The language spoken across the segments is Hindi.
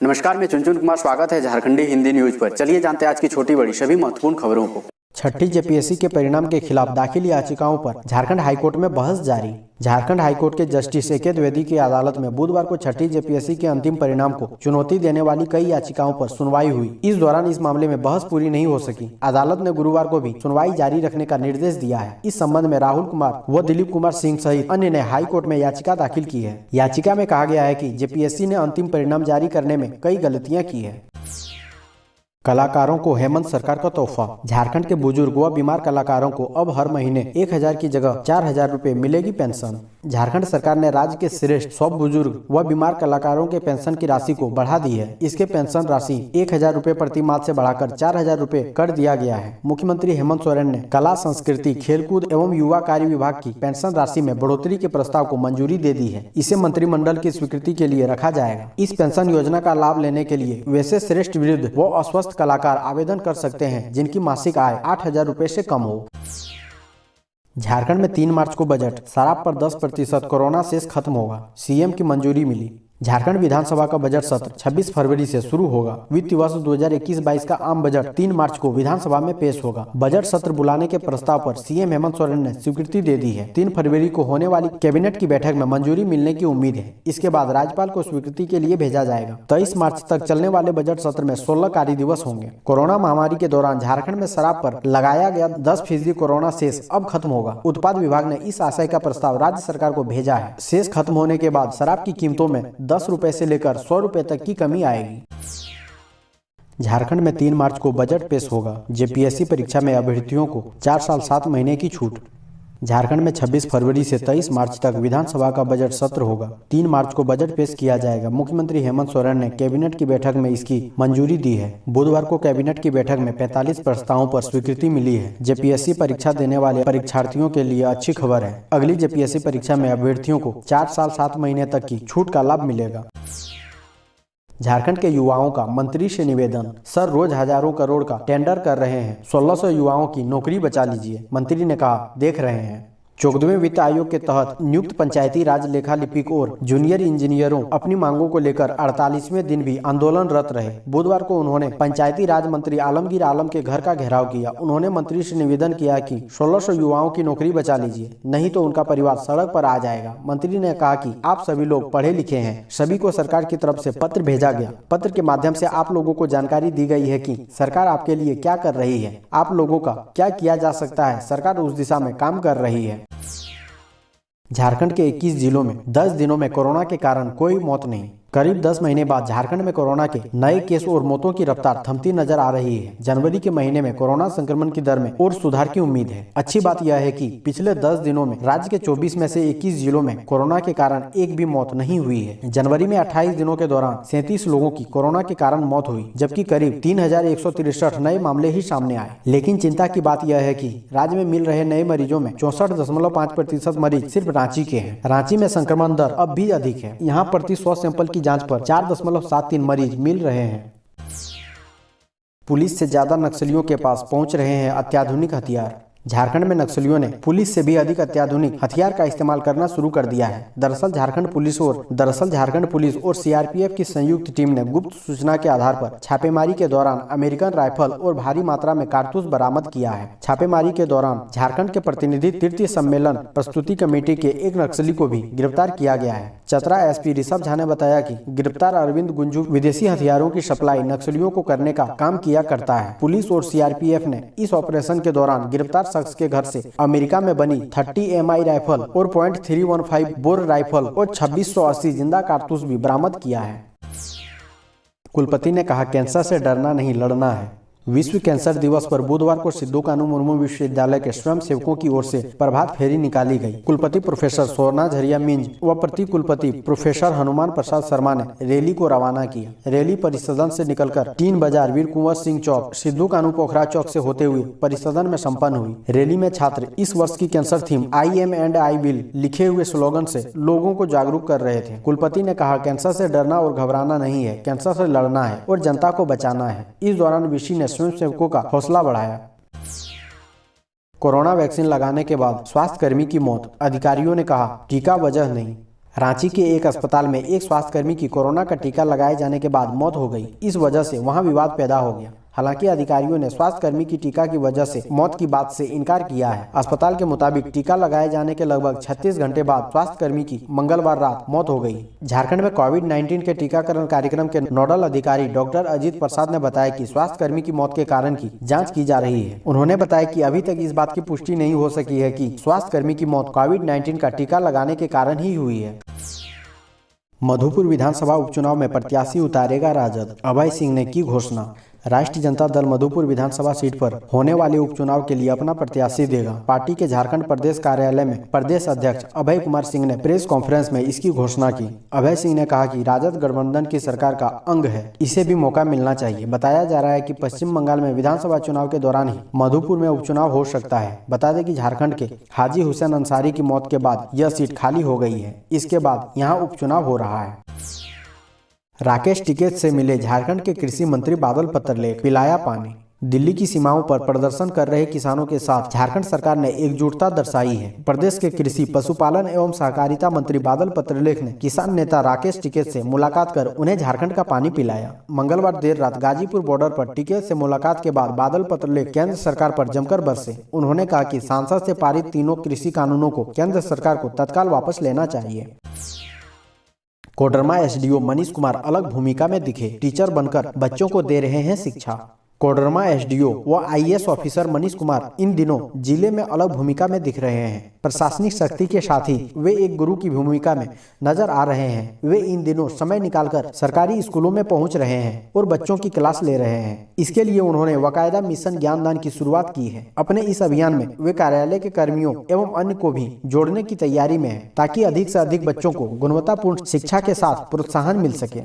नमस्कार, मैं चुनचुन कुमार। स्वागत है झारखंडी हिंदी न्यूज पर। चलिए जानते हैं आज की छोटी बड़ी सभी महत्वपूर्ण खबरों को। छठी जेपीएससी के परिणाम के खिलाफ दाखिल याचिकाओं पर झारखंड हाईकोर्ट में बहस जारी। झारखंड हाईकोर्ट के जस्टिस ए.के. द्विवेदी की अदालत में बुधवार को छठी जेपीएससी के अंतिम परिणाम को चुनौती देने वाली कई याचिकाओं पर सुनवाई हुई। इस दौरान इस मामले में बहस पूरी नहीं हो सकी। अदालत ने गुरुवार को भी सुनवाई जारी रखने का निर्देश दिया है। इस संबंध में राहुल कुमार व दिलीप कुमार सिंह सहित अन्य ने हाईकोर्ट में याचिका दाखिल की है। याचिका में कहा गया है कि जेपीएससी ने अंतिम परिणाम जारी करने में कई गलतियां की है। कलाकारों को हेमंत सरकार का तोहफा। झारखंड के बुजुर्ग व बीमार कलाकारों को अब हर महीने 1000 की जगह 4000 रुपए मिलेगी पेंशन। झारखंड सरकार ने राज्य के श्रेष्ठ 100 बुजुर्ग व बीमार कलाकारों के पेंशन की राशि को बढ़ा दी है। इसके पेंशन राशि 1000 रुपए प्रति माह से बढ़ाकर 4000 रुपए कर दिया गया है। मुख्यमंत्री हेमंत सोरेन ने कला, संस्कृति, खेलकूद एवं युवा कार्य विभाग की पेंशन राशि में बढ़ोतरी के प्रस्ताव को मंजूरी दे दी है। इसे मंत्रिमंडल की स्वीकृति के लिए रखा जाएगा। इस पेंशन योजना का लाभ लेने के लिए वैसे श्रेष्ठ, वृद्ध व अस्वस्थ कलाकार आवेदन कर सकते हैं जिनकी मासिक आय 8000 रुपए से कम हो। झारखंड में 3 मार्च को बजट। शराब पर 10% कोरोना सेस खत्म होगा। सीएम की मंजूरी मिली। झारखंड विधानसभा का बजट सत्र 26 फरवरी से शुरू होगा। वित्त वर्ष 2021-22 का आम बजट 3 मार्च को विधानसभा में पेश होगा। बजट सत्र बुलाने के प्रस्ताव पर सीएम हेमंत सोरेन ने स्वीकृति दे दी है। 3 फरवरी को होने वाली कैबिनेट की बैठक में मंजूरी मिलने की उम्मीद है। इसके बाद राज्यपाल को स्वीकृति के लिए भेजा जाएगा। 23 मार्च तक चलने वाले बजट सत्र में 16 कार्य दिवस होंगे। कोरोना महामारी के दौरान झारखंड में शराब पर लगाया गया 10% कोरोना सेस अब खत्म होगा। उत्पाद विभाग ने इस आशय का प्रस्ताव राज्य सरकार को भेजा है। सेस खत्म होने के बाद शराब की कीमतों में 10 रुपए से लेकर 100 रुपए तक की कमी आएगी। झारखंड में 3 मार्च को बजट पेश होगा। जेपीएससी परीक्षा में अभ्यर्थियों को 4 साल 7 महीने की छूट। झारखंड में 26 फरवरी से 23 मार्च तक विधानसभा का बजट सत्र होगा। 3 मार्च को बजट पेश किया जाएगा। मुख्यमंत्री हेमंत सोरेन ने कैबिनेट की बैठक में इसकी मंजूरी दी है। बुधवार को कैबिनेट की बैठक में 45 प्रस्तावों पर स्वीकृति मिली है। जेपीएससी परीक्षा देने वाले परीक्षार्थियों के लिए अच्छी खबर है। अगली जेपीएससी परीक्षा में अभ्यर्थियों को 4 साल 7 महीने तक की छूट का लाभ मिलेगा। झारखंड के युवाओं का मंत्री से निवेदन। सर, रोज हजारों करोड़ का टेंडर कर रहे हैं, 1600 युवाओं की नौकरी बचा लीजिए। मंत्री ने कहा, देख रहे हैं। 14वें वित्त आयोग के तहत नियुक्त पंचायती राज लेखा लिपिक और जूनियर इंजीनियरों अपनी मांगों को लेकर 48वें दिन भी आंदोलनरत रहे। बुधवार को उन्होंने पंचायती राज मंत्री आलमगीर आलम के घर का घेराव किया। उन्होंने मंत्री से निवेदन किया कि 1600 युवाओं की नौकरी बचा लीजिए, नहीं तो उनका परिवार सड़क पर आ जाएगा। मंत्री ने कहा कि आप सभी लोग पढ़े लिखे हैं, सभी को सरकार की तरफ से पत्र भेजा गया। पत्र के माध्यम से आप लोगों को जानकारी दी गई है कि सरकार आपके लिए क्या कर रही है, आप लोगों का क्या किया जा सकता है। सरकार उस दिशा में काम कर रही है। झारखंड के 21 जिलों में 10 दिनों में कोरोना के कारण कोई मौत नहीं। करीब 10 महीने बाद झारखंड में कोरोना के नए केस और मौतों की रफ्तार थमती नजर आ रही है। जनवरी के महीने में कोरोना संक्रमण की दर में और सुधार की उम्मीद है। अच्छी बात यह है कि पिछले 10 दिनों में राज्य के 24 में से 21 जिलों में कोरोना के कारण एक भी मौत नहीं हुई है। जनवरी में 28 दिनों के दौरान 37 लोगों की कोरोना के कारण मौत हुई, जबकि करीब 3163 नए मामले ही सामने आए। लेकिन चिंता की बात यह है कि राज्य में मिल रहे नए मरीजों में 64.5% मरीज सिर्फ रांची के हैं। रांची में संक्रमण दर अब भी अधिक है। यहाँ प्रति 100 सैंपल की जांच पर 4.73 मरीज मिल रहे हैं। पुलिस से ज्यादा नक्सलियों के पास पहुंच रहे हैं अत्याधुनिक हथियार। झारखंड में नक्सलियों ने पुलिस से भी अधिक अत्याधुनिक हथियार का इस्तेमाल करना शुरू कर दिया है। दरअसल झारखंड पुलिस और सीआरपीएफ की संयुक्त टीम ने गुप्त सूचना के आधार पर छापेमारी के दौरान अमेरिकन राइफल और भारी मात्रा में कारतूस बरामद किया है। छापेमारी के दौरान झारखंड के प्रतिनिधि तृतीय सम्मेलन प्रस्तुति कमेटी के एक नक्सली को भी गिरफ्तार किया गया है। चतरा एसपी ऋषभ झा ने बताया कि गिरफ्तार अरविंद गुंजू विदेशी हथियारों की सप्लाई नक्सलियों को करने का काम किया करता है। पुलिस और सीआरपीएफ ने इस ऑपरेशन के दौरान गिरफ्तार शख्स के घर से अमेरिका में बनी 30 MI राइफल और .315 बोर राइफल और 2680 जिंदा कारतूस भी बरामद किया है। कुलपति ने कहा, कैंसर से डरना नहीं, लड़ना है। विश्व कैंसर दिवस पर बुधवार को सिद्धू कानू मुर्मू विश्वविद्यालय के स्वयं सेवकों की ओर से प्रभात फेरी निकाली गई। कुलपति प्रोफेसर सोरना झरिया मिंज व प्रति कुलपति प्रोफेसर हनुमान प्रसाद शर्मा ने रैली को रवाना किया। रैली परिसदन से निकलकर 3 बाजार, वीर कुंवर सिंह चौक, सिद्धू कानू पोखरा चौक से होते हुए परिसदन में संपन्न हुई। रैली में छात्र इस वर्ष की cancer theme I am and I will लिखे हुए स्लोगन से लोगों को जागरूक कर रहे थे। कुलपति ने कहा, कैंसर से डरना और घबराना नहीं है, कैंसर से लड़ना है और जनता को बचाना है। इस दौरान वीसी ने स्वयंसेवकों का हौसला बढ़ाया। कोरोना वैक्सीन लगाने के बाद स्वास्थ्य कर्मी की मौत, अधिकारियों ने कहा टीका वजह नहीं। रांची के एक अस्पताल में एक स्वास्थ्यकर्मी की कोरोना का टीका लगाए जाने के बाद मौत हो गई। इस वजह से वहां विवाद पैदा हो गया। हालांकि अधिकारियों ने स्वास्थ्यकर्मी की टीका की वजह से मौत की बात से इनकार किया है। अस्पताल के मुताबिक टीका लगाए जाने के लगभग 36 घंटे बाद स्वास्थ्यकर्मी की मंगलवार रात मौत हो गई। झारखंड में कोविड-19 के टीकाकरण कार्यक्रम के नोडल अधिकारी डॉक्टर अजीत प्रसाद ने बताया कि स्वास्थ्यकर्मी की मौत के कारण की जाँच की जा रही है। उन्होंने बताया कि अभी तक इस बात की पुष्टि नहीं हो सकी है कि स्वास्थ्यकर्मी की मौत कोविड-19 का टीका लगाने के कारण ही हुई है। मधुपुर विधानसभा उपचुनाव में प्रत्याशी उतारेगा राजद, अभय सिंह ने की घोषणा। राष्ट्रीय जनता दल मधुपुर विधानसभा सीट पर होने वाले उपचुनाव के लिए अपना प्रत्याशी देगा। पार्टी के झारखंड प्रदेश कार्यालय में प्रदेश अध्यक्ष अभय कुमार सिंह ने प्रेस कॉन्फ्रेंस में इसकी घोषणा की। अभय सिंह ने कहा कि राजद गठबंधन की सरकार का अंग है, इसे भी मौका मिलना चाहिए। बताया जा रहा है कि पश्चिम बंगाल में विधानसभा चुनाव के दौरान ही मधुपुर में उपचुनाव हो सकता है। बता दें कि झारखंड के हाजी हुसैन अंसारी की मौत के बाद यह सीट खाली हो गई है। इसके बाद यहाँ उपचुनाव हो रहा है। राकेश टिकैत से मिले झारखंड के कृषि मंत्री बादल पत्रलेख, पिलाया पानी। दिल्ली की सीमाओं पर प्रदर्शन कर रहे किसानों के साथ झारखंड सरकार ने एकजुटता दर्शाई है। प्रदेश के कृषि, पशुपालन एवं सहकारिता मंत्री बादल पत्रलेख ने किसान नेता राकेश टिकैत से मुलाकात कर उन्हें झारखंड का पानी पिलाया। मंगलवार देर रात गाजीपुर बॉर्डर पर टिकैत से मुलाकात के बाद बादल पत्रलेख केंद्र सरकार पर जमकर बरसे। उन्होंने कहा कि संसद से पारित तीनों कृषि कानूनों को केंद्र सरकार को तत्काल वापस लेना चाहिए। कोडरमा एसडीओ मनीष कुमार अलग भूमिका में दिखे, टीचर बनकर बच्चों को दे रहे हैं शिक्षा। कोडरमा एसडीओ व आईएएस ऑफिसर मनीष कुमार इन दिनों जिले में अलग भूमिका में दिख रहे हैं। प्रशासनिक शक्ति के साथ ही वे एक गुरु की भूमिका में नजर आ रहे हैं। वे इन दिनों समय निकालकर सरकारी स्कूलों में पहुंच रहे हैं और बच्चों की क्लास ले रहे हैं। इसके लिए उन्होंने बाकायदा मिशन ज्ञानदान की शुरुआत की है। अपने इस अभियान में वे कार्यालय के कर्मियों एवं अन्य को भी जोड़ने की तैयारी में है, ताकि अधिक से अधिक बच्चों को गुणवत्तापूर्ण शिक्षा के साथ प्रोत्साहन मिल सके।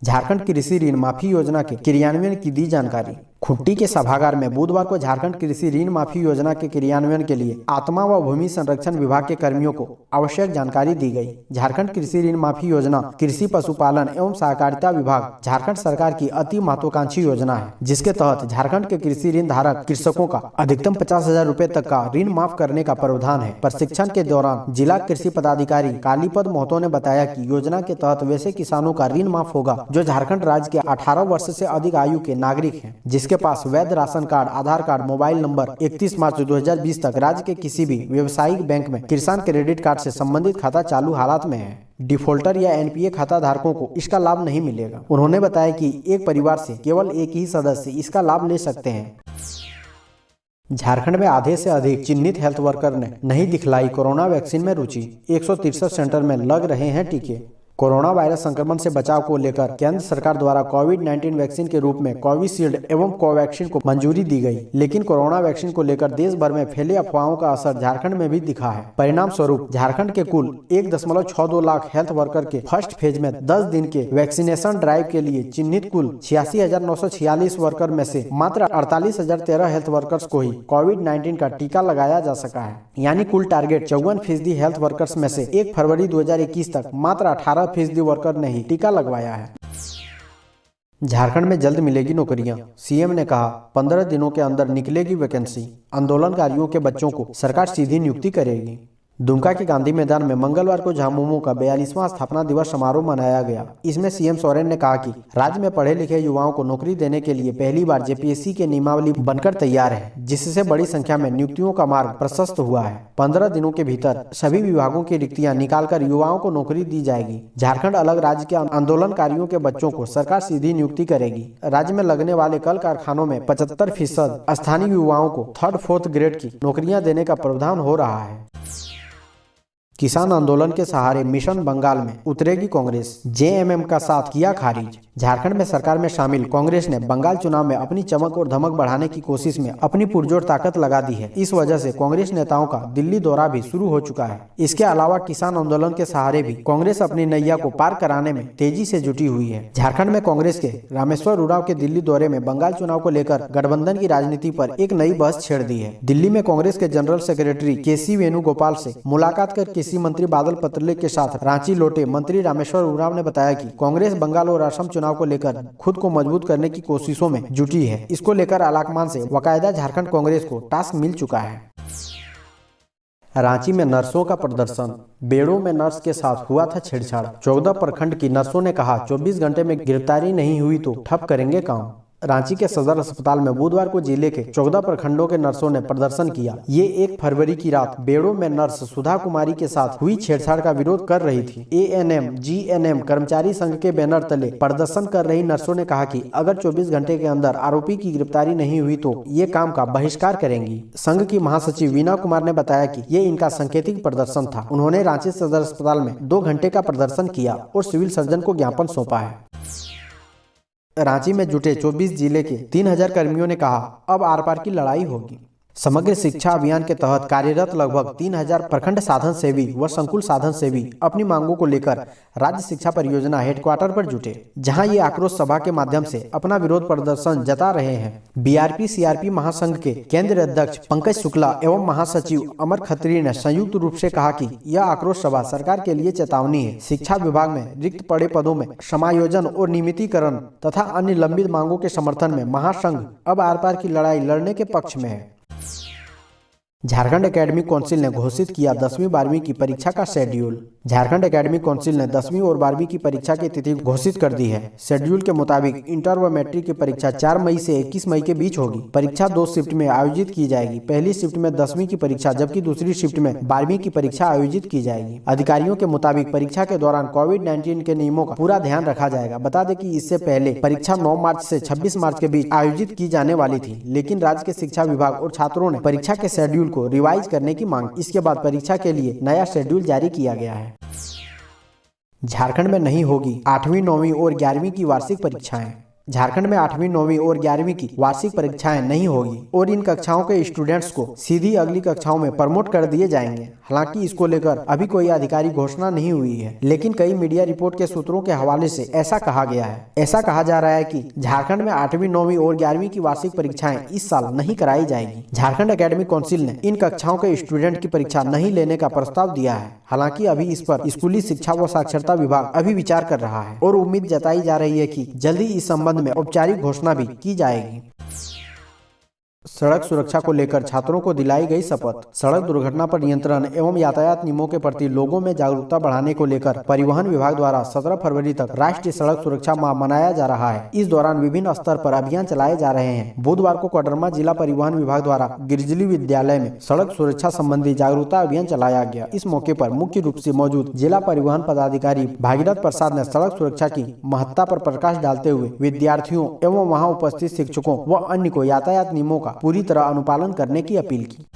झारखंड कृषि ऋण माफी योजना के क्रियान्वयन की दी जानकारी। खुट्टी के सभागार में बुधवार को झारखंड कृषि ऋण माफी योजना के क्रियान्वयन के लिए आत्मा व भूमि संरक्षण विभाग के कर्मियों को आवश्यक जानकारी दी गई। झारखंड कृषि ऋण माफी योजना कृषि, पशुपालन एवं सहकारिता विभाग झारखंड सरकार की अति महत्वाकांक्षी योजना है, जिसके तहत झारखंड के कृषि ऋण धारक कृषकों का अधिकतम 50,000 रुपए तक का ऋण माफ करने का प्रावधान है। प्रशिक्षण के दौरान जिला कृषि पदाधिकारी कालीपद महतो ने बताया कि योजना के तहत वैसे किसानों का ऋण माफ होगा जो झारखंड राज्य के 18 वर्ष से अधिक आयु के नागरिक हैं, जिसके पास वैध राशन कार्ड, आधार कार्ड, मोबाइल नंबर 31 मार्च 2020 तक राज्य के किसी भी व्यवसायिक बैंक में किसान क्रेडिट कार्ड से संबंधित खाता चालू हालात में है। डिफॉल्टर या एनपीए खाता धारकों को इसका लाभ नहीं मिलेगा। उन्होंने बताया कि एक परिवार से केवल एक ही सदस्य इसका लाभ ले सकते हैं। झारखंड में आधे से अधिक चिन्हित हेल्थ वर्कर ने नहीं दिखलाई कोरोना वैक्सीन में रुचि। 163 सेंटर में लग रहे हैं टीके। कोरोना वायरस संक्रमण से बचाव को लेकर केंद्र सरकार द्वारा कोविड-19 वैक्सीन के रूप में कोविशील्ड एवं कोवैक्सीन को मंजूरी दी गई, लेकिन कोरोना वैक्सीन को लेकर देश भर में फैले अफवाहों का असर झारखंड में भी दिखा है। परिणाम स्वरूप झारखंड के कुल 1.62 लाख हेल्थ वर्कर के फर्स्ट फेज में 10 दिन के वैक्सीनेशन ड्राइव के लिए चिन्हित कुल 86,946 वर्कर में से मात्र 48,013 हेल्थ वर्कर्स को ही कोविड-19 का टीका लगाया जा सका है। यानी कुल टारगेट 54% हेल्थ वर्कर्स में से 1 फरवरी 2021 तक मात्र 18% वर्कर ने ही टीका लगवाया है। झारखंड में जल्द मिलेगी नौकरियां, सीएम ने कहा 15 दिनों के अंदर निकलेगी वैकेंसी। आंदोलनकारियों के बच्चों को सरकार सीधी नियुक्ति करेगी। दुमका के गांधी मैदान में मंगलवार को झामुमो का 42वां स्थापना दिवस समारोह मनाया गया। इसमें सीएम सोरेन ने कहा कि राज्य में पढ़े लिखे युवाओं को नौकरी देने के लिए पहली बार जेपीएससी के नियमावली बनकर तैयार है, जिससे बड़ी संख्या में नियुक्तियों का मार्ग प्रशस्त हुआ है। 15 दिनों के भीतर सभी विभागों की रिक्तियां निकालकर युवाओं को नौकरी दी जाएगी। झारखंड अलग राज्य के आंदोलनकारियों के बच्चों को सरकार सीधी नियुक्ति करेगी। राज्य में लगने वाले कल कारखानों में 75% स्थानीय युवाओं को 3rd-4th ग्रेड की नौकरियां देने का प्रावधान हो रहा है। किसान आंदोलन के सहारे मिशन बंगाल में उतरेगी कांग्रेस, जेएमएम का साथ किया खारिज। झारखंड में सरकार में शामिल कांग्रेस ने बंगाल चुनाव में अपनी चमक और धमक बढ़ाने की कोशिश में अपनी पुरजोर ताकत लगा दी है। इस वजह से कांग्रेस नेताओं का दिल्ली दौरा भी शुरू हो चुका है। इसके अलावा किसान आंदोलन के सहारे भी कांग्रेस अपनी नैया को पार कराने में तेजी से जुटी हुई है। झारखंड में कांग्रेस के रामेश्वर उरांव के दिल्ली दौरे में बंगाल चुनाव को लेकर गठबंधन की राजनीति पर एक नई बहस छेड़ दी है। दिल्ली में कांग्रेस के जनरल सेक्रेटरी केसी वेणुगोपाल से मुलाकात कर कृषि मंत्री बादल पत्रलेख के साथ रांची लौटे मंत्री रामेश्वर उरांव ने बताया कि कांग्रेस बंगाल और असम चुनाव को लेकर खुद को मजबूत करने की कोशिशों में जुटी है। इसको लेकर आलाकमान से बाकायदा झारखंड कांग्रेस को टास्क मिल चुका है। रांची में नर्सों का प्रदर्शन, बेड़ों में नर्स के साथ हुआ था छेड़छाड़। 14 प्रखंड की नर्सों ने कहा 24 घंटे में गिरफ्तारी नहीं हुई तो ठप करेंगे काम। रांची के सदर अस्पताल में बुधवार को जिले के 14 प्रखंडों के नर्सों ने प्रदर्शन किया। ये 1 फरवरी की रात बेड़ों में नर्स सुधा कुमारी के साथ हुई छेड़छाड़ का विरोध कर रही थी। ANM, GNM कर्मचारी संघ के बैनर तले प्रदर्शन कर रही नर्सों ने कहा कि अगर 24 घंटे के अंदर आरोपी की गिरफ्तारी नहीं हुई तो ये काम का बहिष्कार करेंगी। संघ की महासचिव वीना कुमार ने बताया कि ये इनका सांकेतिक प्रदर्शन था। उन्होंने रांची सदर अस्पताल में 2 घंटे का प्रदर्शन किया और सिविल सर्जन को ज्ञापन सौंपा है। रांची में जुटे 24 जिले के 3000 कर्मियों ने कहा अब आर पार की लड़ाई होगी। समग्र शिक्षा अभियान के तहत कार्यरत लगभग 3000 प्रखंड साधन सेवी व संकुल साधन सेवी अपनी मांगों को लेकर राज्य शिक्षा परियोजना हेडक्वार्टर पर जुटे, जहां ये आक्रोश सभा के माध्यम से अपना विरोध प्रदर्शन जता रहे हैं। BRP CRP महासंघ के केंद्रीय अध्यक्ष पंकज शुक्ला एवं महासचिव अमर खत्री ने संयुक्त रूप से कहा कि यह आक्रोश सभा सरकार के लिए चेतावनी है। शिक्षा विभाग में रिक्त पड़े पदों में समायोजन और नियमितीकरण तथा अन्य लंबित मांगों के समर्थन में महासंघ अब आर पार की लड़ाई लड़ने के पक्ष में है। झारखंड एकेडमिक काउंसिल ने घोषित किया 10वीं 12वीं की परीक्षा का शेड्यूल। झारखंड एकेडमिक काउंसिल ने 10वीं और 12वीं की परीक्षा की तिथि घोषित कर दी है। शेड्यूल के मुताबिक इंटर व मैट्रिक की परीक्षा 4 मई से 21 मई के बीच होगी। परीक्षा 2 शिफ्ट में आयोजित की जाएगी। पहली शिफ्ट में 10वीं की परीक्षा जबकि दूसरी शिफ्ट में 12वीं की परीक्षा आयोजित की जाएगी। अधिकारियों के मुताबिक परीक्षा के दौरान कोविड-19 के नियमों का पूरा ध्यान रखा जाएगा। बता दें कि इससे पहले परीक्षा 9 मार्च से 26 मार्च के बीच आयोजित की जाने वाली थी, लेकिन राज्य के शिक्षा विभाग और छात्रों ने परीक्षा के शेड्यूल को रिवाइज करने की मांग। इसके बाद परीक्षा के लिए नया शेड्यूल जारी किया गया है। झारखंड में नहीं होगी 8वीं 9वीं और 11वीं की वार्षिक परीक्षाएं। झारखंड में 8वीं 9वीं और 11वीं की वार्षिक परीक्षाएं नहीं होगी और इन कक्षाओं के स्टूडेंट्स को सीधी अगली कक्षाओं में प्रमोट कर दिए जाएंगे। हालांकि इसको लेकर अभी कोई आधिकारिक घोषणा नहीं हुई है, लेकिन कई मीडिया रिपोर्ट के सूत्रों के हवाले से ऐसा कहा गया है। ऐसा कहा जा रहा है कि झारखंड में 8वीं 9वीं और 11वीं की वार्षिक परीक्षाएं इस साल नहीं कराई जाएगी। झारखंड एकेडमिक काउंसिल ने इन कक्षाओं के स्टूडेंट की परीक्षा नहीं लेने का प्रस्ताव दिया है। हालांकि अभी इस पर स्कूली शिक्षा व साक्षरता विभाग अभी विचार कर रहा है और उम्मीद जताई जा रही है कि जल्दी इस संबंध में औपचारिक घोषणा भी की जाएगी। सड़क सुरक्षा को लेकर छात्रों को दिलाई गई शपथ। सड़क दुर्घटना पर नियंत्रण एवं यातायात नियमों के प्रति लोगों में जागरूकता बढ़ाने को लेकर परिवहन विभाग द्वारा 17 फरवरी तक राष्ट्रीय सड़क सुरक्षा माह मनाया जा रहा है। इस दौरान विभिन्न स्तर पर अभियान चलाए जा रहे हैं। बुधवार को कोडरमा जिला परिवहन विभाग द्वारा गिरजली विद्यालय में सड़क सुरक्षा संबंधी जागरूकता अभियान चलाया गया। इस मौके पर मुख्य रूप से मौजूद जिला परिवहन पदाधिकारी भागीरथ प्रसाद ने सड़क सुरक्षा की महत्ता पर प्रकाश डालते हुए विद्यार्थियों एवं वहां उपस्थित शिक्षकों व अन्य को यातायात नियमों का पूरी तरह अनुपालन करने की अपील की।